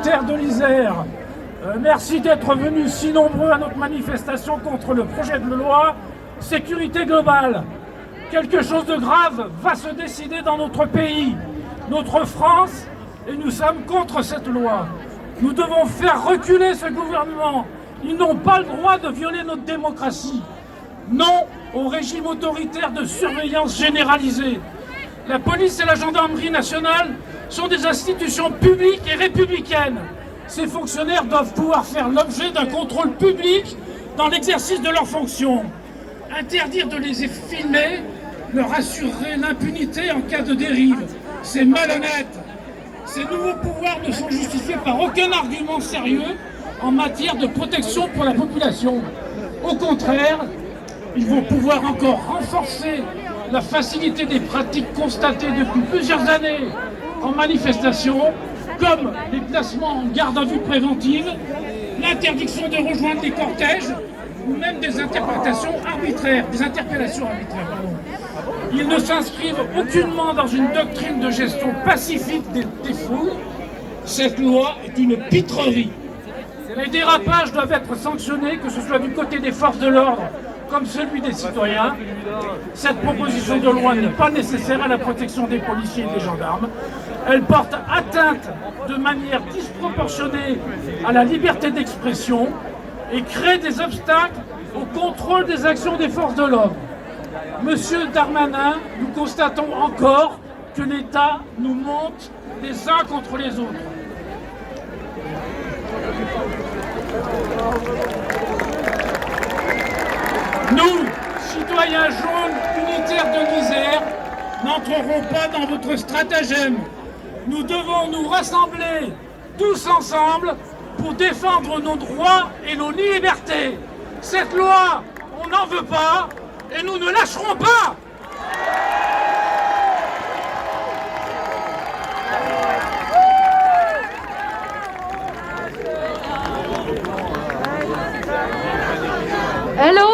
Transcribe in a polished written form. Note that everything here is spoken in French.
Terre de l'Isère, merci d'être venus si nombreux à notre manifestation contre le projet de loi sécurité globale. Quelque chose de grave va se décider dans notre pays, notre France, et nous sommes contre cette loi. Nous devons faire reculer ce gouvernement. Ils n'ont pas le droit de violer notre démocratie. Non au régime autoritaire de surveillance généralisée. La police et la gendarmerie nationale sont des institutions publiques et républicaines. Ces fonctionnaires doivent pouvoir faire l'objet d'un contrôle public dans l'exercice de leurs fonctions. Interdire de les filmer leur assurerait l'impunité en cas de dérive. C'est malhonnête. Ces nouveaux pouvoirs ne sont justifiés par aucun argument sérieux en matière de protection pour la population. Au contraire, ils vont pouvoir encore renforcer la facilité des pratiques constatées depuis plusieurs années en manifestation, comme les placements en garde à vue préventive, l'interdiction de rejoindre des cortèges ou même des interpellations arbitraires. Ils ne s'inscrivent aucunement dans une doctrine de gestion pacifique des foules. Cette loi est une pitrerie. Les dérapages doivent être sanctionnés, que ce soit du côté des forces de l'ordre comme celui des citoyens. Cette proposition de loi n'est pas nécessaire à la protection des policiers et des gendarmes. Elle porte atteinte de manière disproportionnée à la liberté d'expression et crée des obstacles au contrôle des actions des forces de l'ordre. Monsieur Darmanin, nous constatons encore que l'État nous monte les uns contre les autres. Nous, citoyens jaunes unitaires de l'Isère, n'entrerons pas dans votre stratagème. Nous devons nous rassembler tous ensemble pour défendre nos droits et nos libertés. Cette loi, on n'en veut pas et nous ne lâcherons pas. Hello.